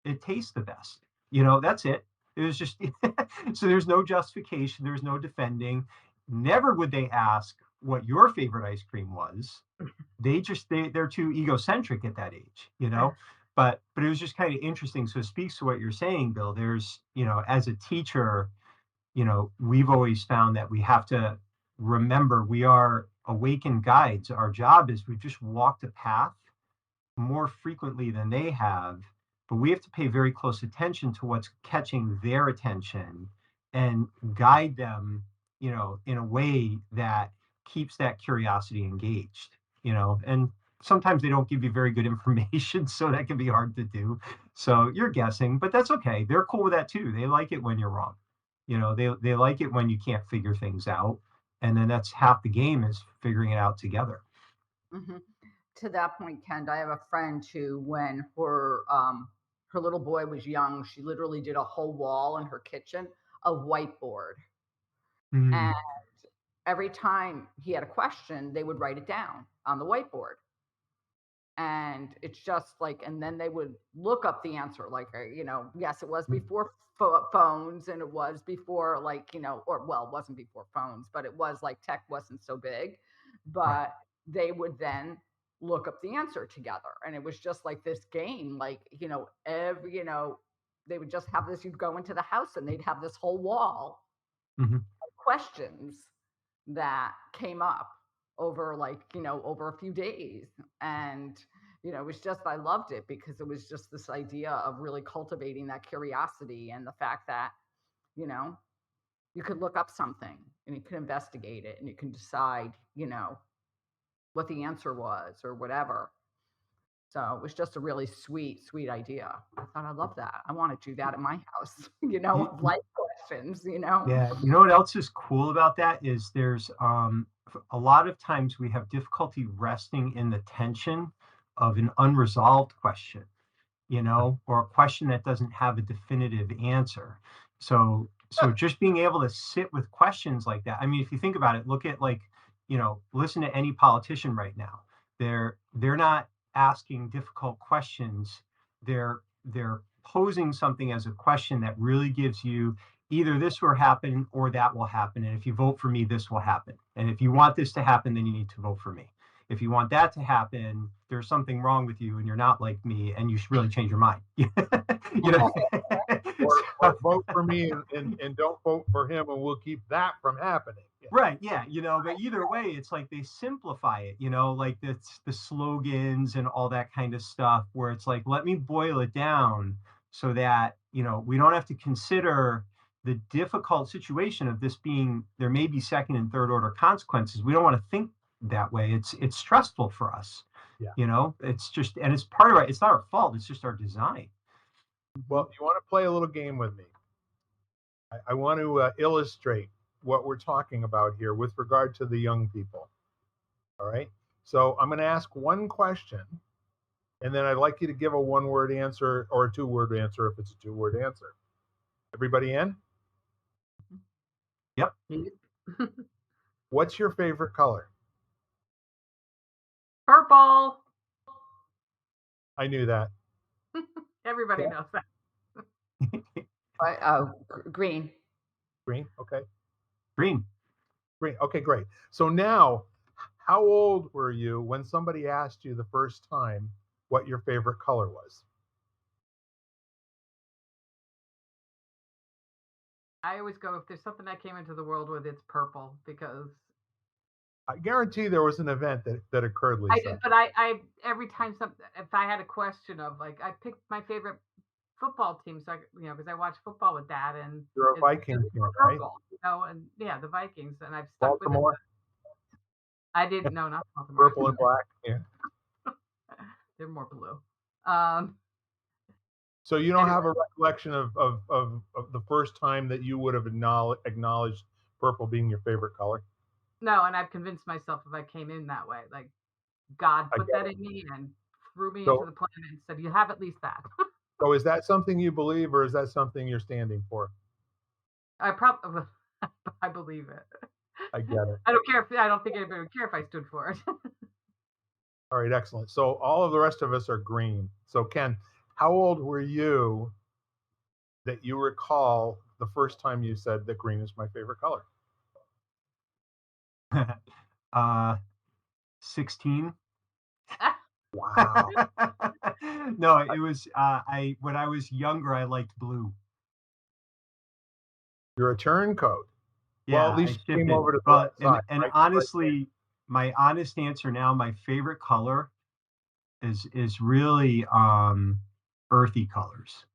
It tastes the best. That's it. It was just so there's no justification, there's no defending. Never would they ask what your favorite ice cream was. They're too egocentric at that age. But it was just kind of interesting. So it speaks to what you're saying, Bill. There's, as a teacher, we've always found that we have to remember we are awakened guides. Our job is we've just walked a path more frequently than they have, but we have to pay very close attention to what's catching their attention and guide them, in a way that keeps that curiosity engaged, and sometimes they don't give you very good information, so that can be hard to do. So you're guessing, but that's okay. They're cool with that too. They like it when you're wrong. They like it when you can't figure things out. And then that's half the game, is figuring it out together.
Mm-hmm. To that point, Ken, I have a friend who, when her little boy was young, she literally did a whole wall in her kitchen of whiteboard.
Mm,
And every time he had a question, they would write it down on the whiteboard. And it's just like, and then they would look up the answer, like, yes, it was before phones, and it was before, like, or, well, it wasn't before phones, but it was like tech wasn't so big.
right.
But they would then look up the answer together, and it was just like this game, like, they would just have this. You'd go into the house and they'd have this whole wall
Mm-hmm.
of questions that came up over, like, over a few days. And it was just, I loved it because it was just this idea of really cultivating that curiosity, and the fact that you know you could look up something and you can investigate it and you can decide what the answer was or whatever. So it was just a really sweet idea. I thought, I love that. I want to do that at my house. Life questions.
Yeah, you know what else is cool about that is there's a lot of times we have difficulty resting in the tension of an unresolved question, or a question that doesn't have a definitive answer. So just being able to sit with questions like that. I mean, if you think about it, look at, like, listen to any politician right now. They're not asking difficult questions. They're posing something as a question that really gives you either this will happen or that will happen. And if you vote for me, this will happen. And if you want this to happen, then you need to vote for me. If you want that to happen, there's something wrong with you and you're not like me and you should really change your mind.
or vote for me and don't vote for him, and we'll keep that from happening. Yeah.
Right, yeah, but either way, it's like they simplify it, like the slogans and all that kind of stuff, where it's like, let me boil it down so that, we don't have to consider the difficult situation of this being, there may be second and third order consequences. We don't want to think that way. It's stressful for us.
Yeah.
It's just, and it's part of it. It's not our fault. It's just our design.
Well, you want to play a little game with me? I want to illustrate what we're talking about here with regard to the young people. All right. So I'm going to ask one question, and then I'd like you to give a one-word answer or a two-word answer if it's a two-word answer. Everybody in?
Yep.
What's your favorite color?
Purple.
I knew that.
Everybody knows that.
Green.
Green. Okay.
Green.
Green. Okay, great. So now, how old were you when somebody asked you the first time what your favorite color was?
I always go, if there's something I came into the world with, it's purple, because
I guarantee there was an event that occurred,
I
Lisa.
did, but I every time if I had a question of, like, I picked my favorite football team, so because I watch football with Dad, and
You're a
it's
Viking fan, right?
purple, and yeah, the Vikings, and I've stuck with it.
Baltimore,
I didn't know, not Baltimore.
purple and black. Yeah.
They're more blue. Um,
So you don't
anyway,
have a recollection of the first time that you would have acknowledged purple being your favorite color?
no, and I've convinced myself if I came in that way, like God
I
put
get
that
it.
in me and threw me into
So,
the planet and said, "You have at least that."
so is that something you believe, or is that something you're standing for?
I probably, I believe it.
I get it.
I don't care if I don't think anybody would care if I stood for it.
All right, excellent. So all of the rest of us are green. So Ken, how old were you that you recall the first time you said that green is my favorite color?
16.
Wow.
No, it was when I was younger, I liked blue.
You're a turncoat. Well,
Yeah,
at
I
least you came
shifted.
over to the right
But
side,
and
right?
honestly, my honest answer now, my favorite color is really earthy colors.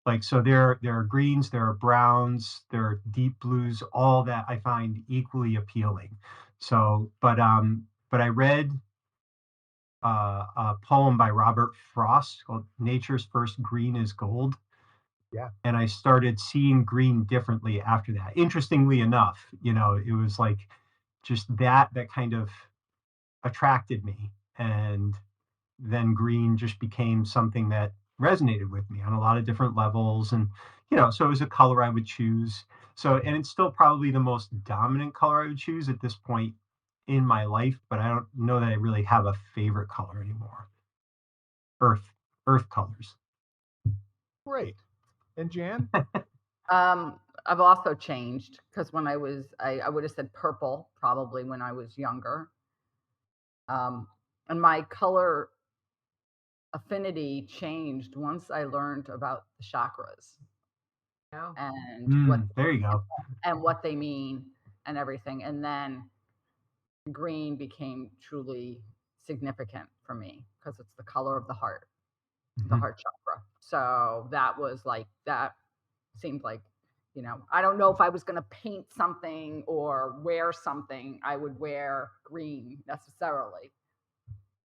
Like, so there are greens, there are browns, there are deep blues, all that I find equally appealing. So, but I read a poem by Robert Frost called Nature's First Green is Gold.
Yeah.
And I started seeing green differently after that. Interestingly enough, it was like just that kind of attracted me. And then green just became something that resonated with me on a lot of different levels. And, so it was a color I would choose. So, and it's still probably the most dominant color I would choose at this point in my life, but I don't know that I really have a favorite color anymore. Earth colors.
Great. And Jan?
I've also changed because when I would have said purple probably when I was younger. And my color affinity changed once I learned about the chakras and
There you go.
what they mean and everything. And then green became truly significant for me because it's the color of the heart, the heart chakra. So that seemed like, I don't know if I was going to paint something or wear something, I would wear green necessarily.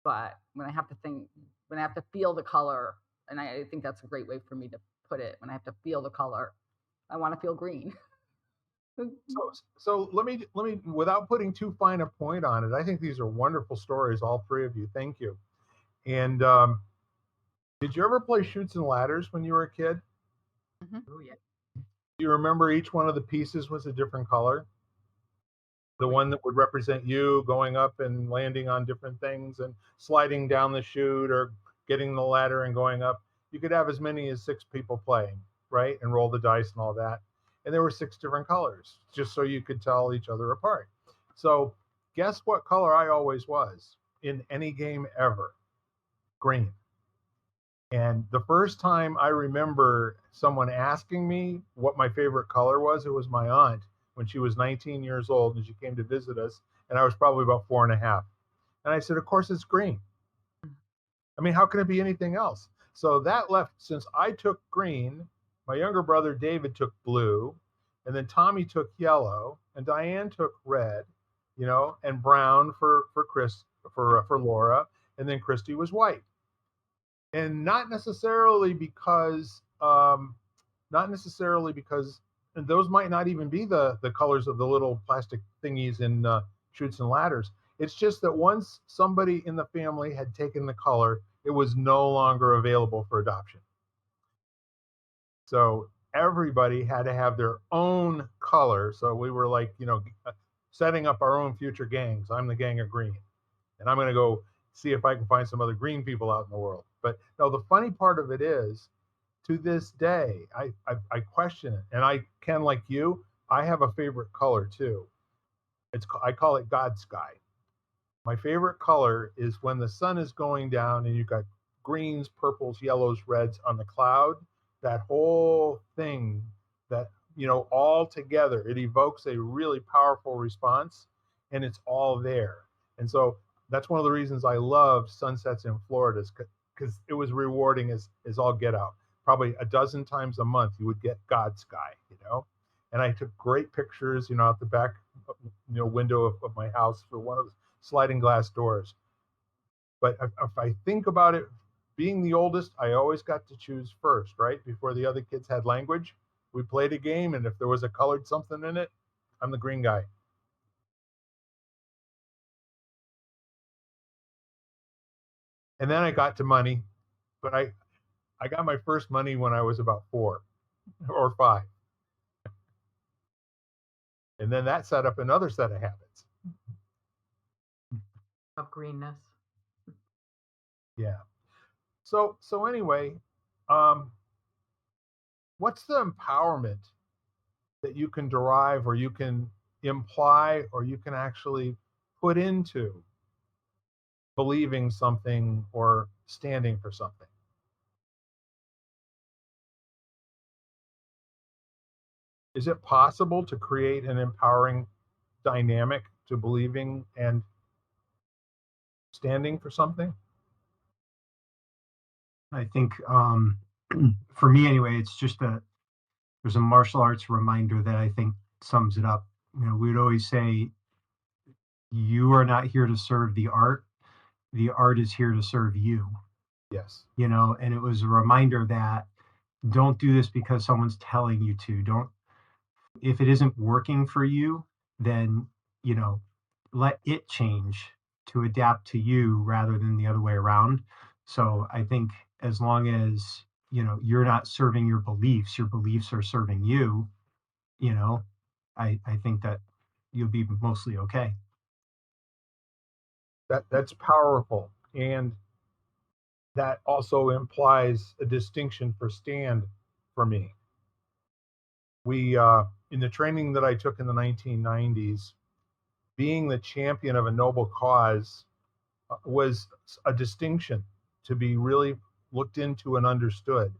But when I have to feel the color, and I think that's a great way for me to put it, when I have to feel the color, I want to feel green.
So let me, without putting too fine a point on it, I think these are wonderful stories, all three of you. Thank you. And did you ever play Chutes and Ladders when you were a kid?
Oh yeah.
Do you remember each one of the pieces was a different color? The one that would represent you going up and landing on different things and sliding down the chute or getting the ladder and going up. You could have as many as 6 people playing, right? And roll the dice and all that. And there were 6 different colors, just so you could tell each other apart. So guess what color I always was in any game ever? Green. And the first time I remember someone asking me what my favorite color was, it was my aunt when she was 19 years old and she came to visit us. And I was probably about 4.5. And I said, of course it's green. I mean, how can it be anything else? So that left, since I took green, my younger brother David took blue, and then Tommy took yellow, and Diane took red, and brown for Chris, for Laura, and then Christy was white. And not necessarily because and those might not even be the colors of the little plastic thingies in Chutes and Ladders. It's just that once somebody in the family had taken the color, it was no longer available for adoption. So everybody had to have their own color. So we were like, setting up our own future gangs. I'm the gang of green, and I'm going to go see if I can find some other green people out in the world. But no, the funny part of it is, to this day, I question it, and I can, like you, I have a favorite color too. I call it God sky. My favorite color is when the sun is going down and you've got greens, purples, yellows, reds on the cloud. That whole thing, that all together. It evokes a really powerful response, and it's all there. And so that's one of the reasons I love sunsets in Florida, because it was rewarding as all get out. Probably a dozen times a month, you would get God sky. And I took great pictures, out the back, window of my house for one of the sliding glass doors. But if I think about it, being the oldest, I always got to choose first, right? Before the other kids had language, we played a game, and if there was a colored something in it, I'm the green guy. And then I got to money, but I got my first money when I was about 4 or 5. And then that set up another set of habits.
Of greenness.
Yeah. So anyway, what's the empowerment that you can derive, or you can imply, or you can actually put into believing something or standing for something? Is it possible to create an empowering dynamic to believing and standing for something?
I think for me anyway, it's just there's a martial arts reminder that I think sums it up. We would always say, you are not here to serve the art is here to serve you.
Yes.
And it was a reminder that don't do this because someone's telling you to. Don't, if it isn't working for you, then let it change to adapt to you rather than the other way around. So I think as long as you're not serving your beliefs are serving you, I think that you'll be mostly okay.
That's powerful. And that also implies a distinction for stand for me. We in the training that I took in the 1990s, being the champion of a noble cause was a distinction to be really looked into and understood.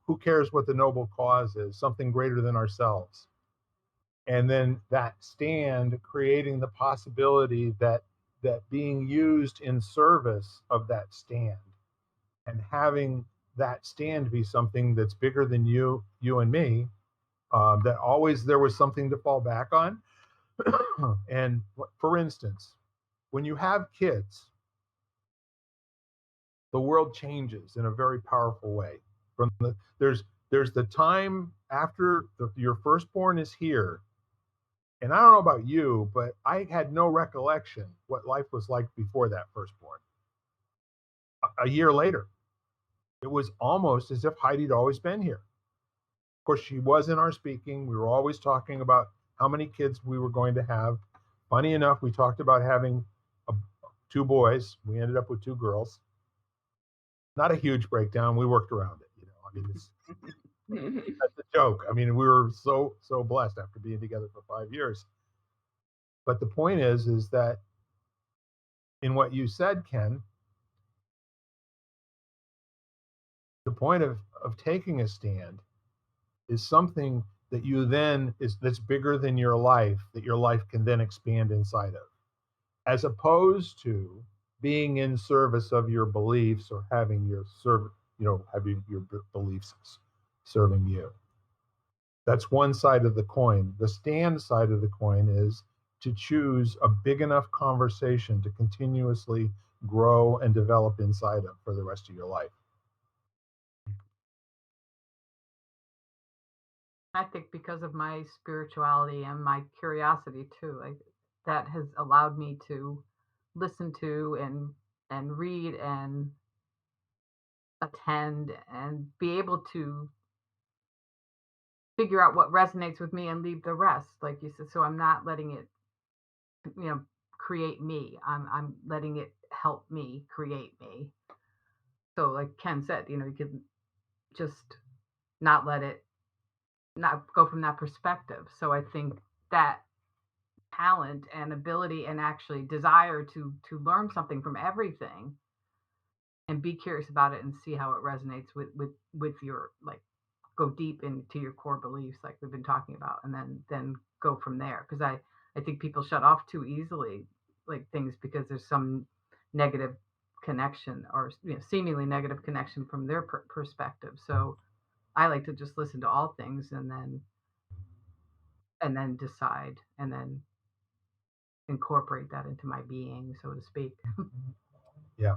Who cares what the noble cause is? Something greater than ourselves. And then that stand creating the possibility that being used in service of that stand, and having that stand be something that's bigger than you and me, that always there was something to fall back on. And for instance, when you have kids, the world changes in a very powerful way. There's the time after your firstborn is here, and I don't know about you, but I had no recollection what life was like before that firstborn. A year later, it was almost as if Heidi'd always been here. Of course, she was in our speaking. We were always talking about how many kids we were going to have. Funny enough, we talked about having 2 boys. We ended up with 2 girls. Not a huge breakdown. We worked around it. I mean, that's a joke. I mean, we were so blessed after being together for 5 years. But the point is that in what you said, Ken, the point of taking a stand is something that you then that's bigger than your life, that your life can then expand inside of, as opposed to being in service of your beliefs, or having your having your beliefs serving you. That's one side of the coin. The stand side of the coin is to choose a big enough conversation to continuously grow and develop inside of for the rest of your life.
I think because of my spirituality and my curiosity too, that has allowed me to listen to and read and attend and be able to figure out what resonates with me and leave the rest, like you said. So I'm not letting it, create me. I'm letting it help me create me. So like Ken said, you can just not let it not go from that perspective. So I think that talent and ability and actually desire to learn something from everything and be curious about it and see how it resonates with your go deep into your core beliefs like we've been talking about, and then go from there. Because I think people shut off too easily, like things, because there's some negative connection, or seemingly negative connection from their perspective. So I like to just listen to all things, and then decide, and then incorporate that into my being, so to speak.
Yeah.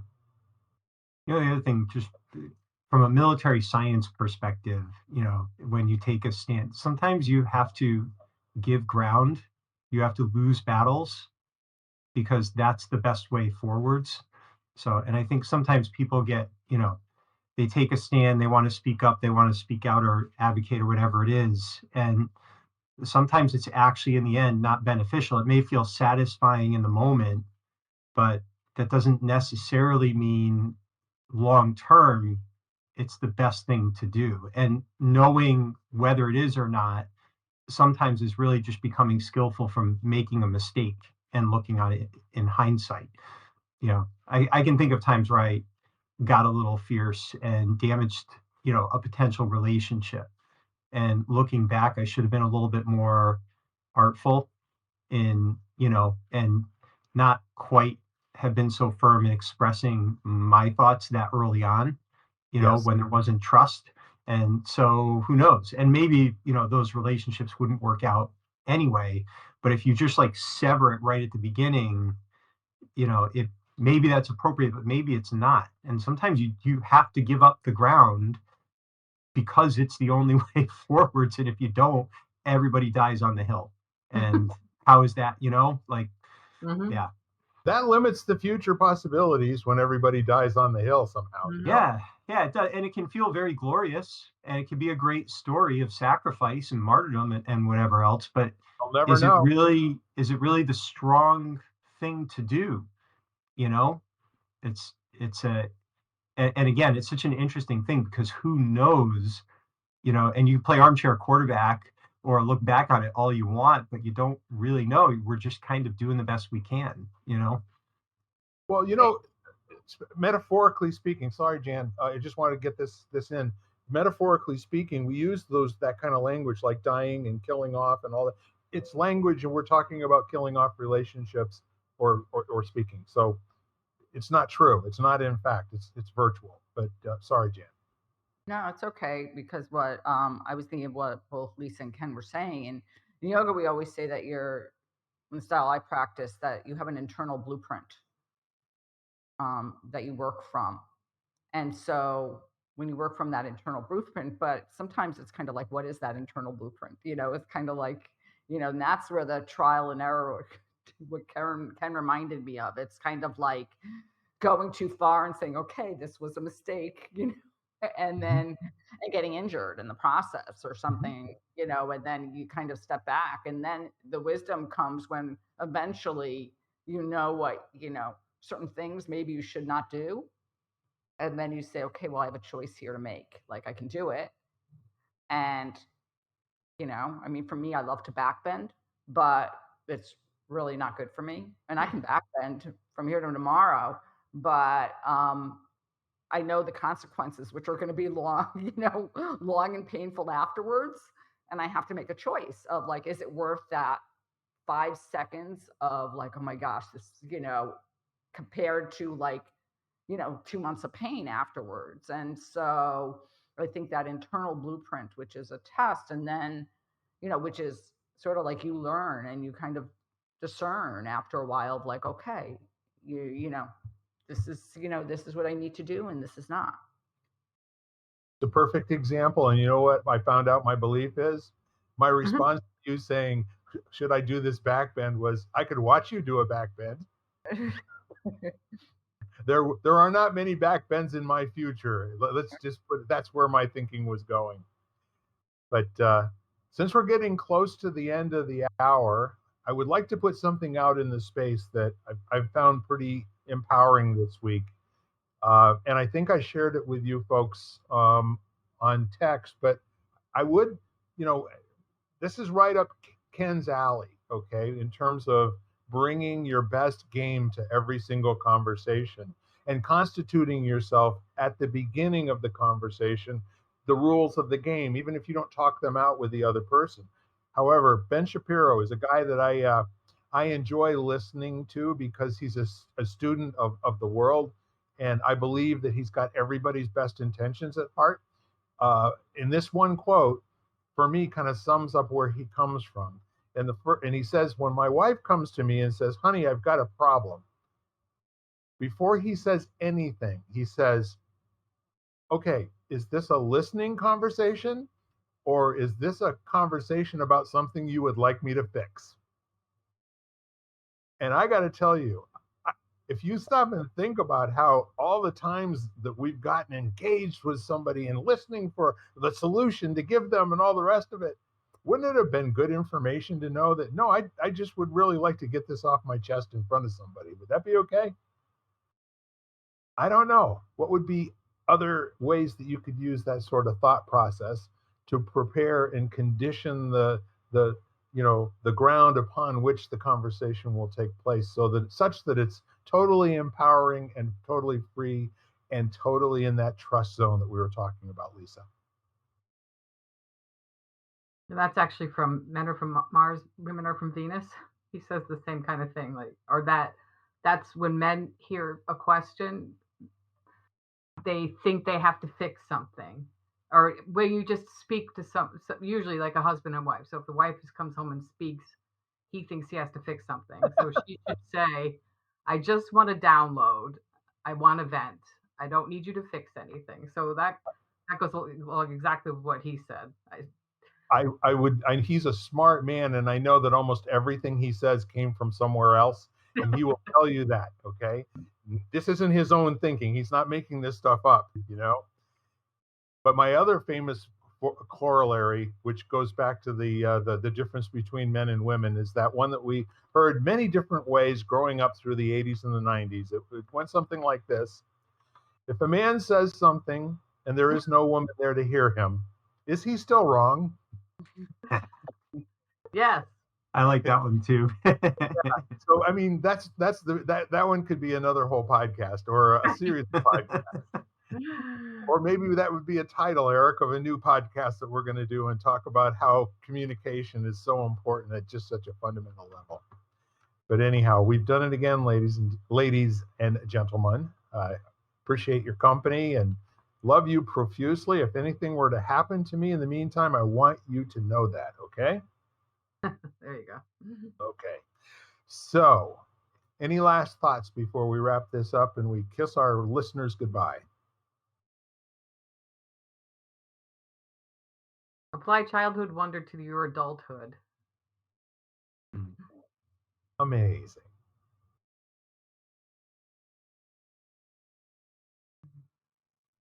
The other thing, just from a military science perspective, when you take a stand, sometimes you have to give ground, you have to lose battles, because that's the best way forwards. So, and I think sometimes people get, they take a stand, they want to speak up, they want to speak out or advocate or whatever it is. And sometimes it's actually in the end not beneficial. It may feel satisfying in the moment, but that doesn't necessarily mean long term it's the best thing to do. And knowing whether it is or not sometimes is really just becoming skillful from making a mistake and looking at it in hindsight. I can think of times where I got a little fierce and damaged, a potential relationship. And looking back, I should have been a little bit more artful in, and not quite have been so firm in expressing my thoughts that early on,
Yes.
when there wasn't trust. And so who knows? And maybe, those relationships wouldn't work out anyway. But if you just like sever it right at the beginning, it maybe that's appropriate, but maybe it's not. And sometimes you have to give up the ground because it's the only way forwards. And if you don't, everybody dies on the hill. And how is that, like, yeah.
That limits the future possibilities when everybody dies on the hill somehow.
Yeah, it does. And it can feel very glorious, and it can be a great story of sacrifice and martyrdom and whatever else. But
I'll never
is
know.
it really the strong thing to do? And again, it's such an interesting thing, because who knows, and you play armchair quarterback or look back on it all you want, but you don't really know. We're just kind of doing the best we can.
Well, metaphorically speaking, sorry, Jan, I just want to get this in. Metaphorically speaking, we use that kind of language like dying and killing off and all that. It's language, and we're talking about killing off relationships or speaking. So it's not true. It's not in fact. It's virtual. But sorry, Jan.
No, it's okay, because what I was thinking of what both Lisa and Ken were saying. And in yoga, we always say that in the style I practice, that you have an internal blueprint that you work from. And so when you work from that internal blueprint, but sometimes it's kind of like, what is that internal blueprint? It's kind of like, and that's where the trial and error, what Ken reminded me of. It's kind of like going too far and saying, okay, this was a mistake, and then getting injured in the process or something, and then you kind of step back, and then the wisdom comes when eventually what, certain things maybe you should not do. And then you say, okay, well, I have a choice here to make. Like, I can do it. And, I mean, for me, I love to backbend, but it's really not good for me. And I can backbend from here to tomorrow, but I know the consequences, which are going to be long, long and painful afterwards. And I have to make a choice of like, is it worth that 5 seconds of like, oh my gosh, this, compared to like, 2 months of pain afterwards. And so I think that internal blueprint, which is a test, and then, which is sort of like you learn and you kind of discern after a while of like, okay, this is what I need to do, and this is not.
The perfect example. And you know what I found out my belief is? My response to you saying, should I do this backbend, was I could watch you do a backbend. There are not many backbends in my future. Let's just put that's where my thinking was going. But since we're getting close to the end of the hour, I would like to put something out in the space that I've found pretty empowering this week. And I think I shared it with you folks on text, but I would, this is right up Ken's alley, okay, in terms of bringing your best game to every single conversation and constituting yourself at the beginning of the conversation the rules of the game, even if you don't talk them out with the other person. However, Ben Shapiro is a guy that I enjoy listening to because he's a student of the world, and I believe that he's got everybody's best intentions at heart. In this one quote, for me, kind of sums up where he comes from. And he says, when my wife comes to me and says, honey, I've got a problem, before he says anything, he says, okay, is this a listening conversation, or is this a conversation about something you would like me to fix? And I got to tell you, if you stop and think about how all the times that we've gotten engaged with somebody and listening for the solution to give them and all the rest of it, wouldn't it have been good information to know that, no, I just would really like to get this off my chest in front of somebody? Would that be okay? I don't know. What would be other ways that you could use that sort of thought process to prepare and condition the ground upon which the conversation will take place, so that such that it's totally empowering and totally free and totally in that trust zone that we were talking about, Lisa?
And that's actually from Men Are From Mars, Women Are From Venus. He says the same kind of thing, that's when men hear a question, they think they have to fix something, or where you just speak to usually like a husband and wife. So if the wife just comes home and speaks, he thinks he has to fix something. So she should say, I just want to download. I want to vent. I don't need you to fix anything. So that goes along exactly with what he said.
I would, and he's a smart man, and I know that almost everything he says came from somewhere else, and he will tell you that, okay? This isn't his own thinking. He's not making this stuff up, But my other famous corollary, which goes back to the difference between men and women, is that one that we heard many different ways growing up through the 80s and the 90s. It went something like this. If a man says something and there is no woman there to hear him, is he still wrong?
Yes.
I like that one too.
So I mean, that one could be another whole podcast or a series of podcasts. Or maybe that would be a title, Eric, of a new podcast that we're going to do and talk about how communication is so important at just such a fundamental level. But anyhow, we've done it again, ladies and gentlemen. I appreciate your company and love you profusely. If anything were to happen to me in the meantime, I want you to know that, okay?
There you go.
Okay. So, any last thoughts before we wrap this up and we kiss our listeners goodbye?
Apply childhood wonder to your adulthood.
Amazing.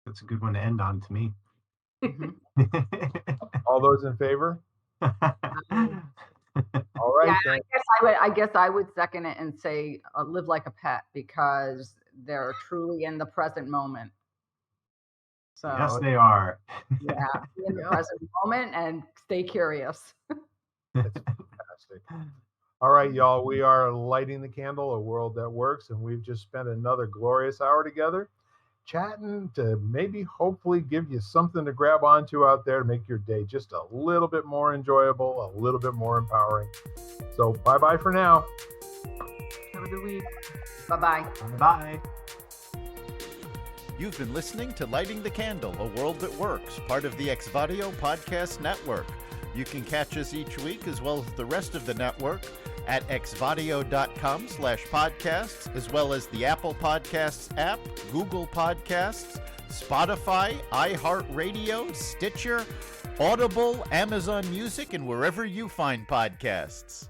That's a good one to end on to me.
All those in favor? All right.
Yeah, I guess I would second it and say live like a pet, because they're truly in the present moment. So
Yes, they are.
yeah, be in the present moment and stay curious.
That's fantastic. All right, y'all, we are lighting the candle, a world that works, and we've just spent another glorious hour together chatting to maybe hopefully give you something to grab onto out there to make your day just a little bit more enjoyable, a little bit more empowering. So bye-bye for now.
Have a good week.
Bye-bye.
Bye.
You've been listening to Lighting the Candle, a world that works, part of the Exvadio Podcast Network. You can catch us each week, as well as the rest of the network, at xvadio.com/podcasts, as well as the Apple Podcasts app, Google Podcasts, Spotify, iHeartRadio, Stitcher, Audible, Amazon Music, and wherever you find podcasts.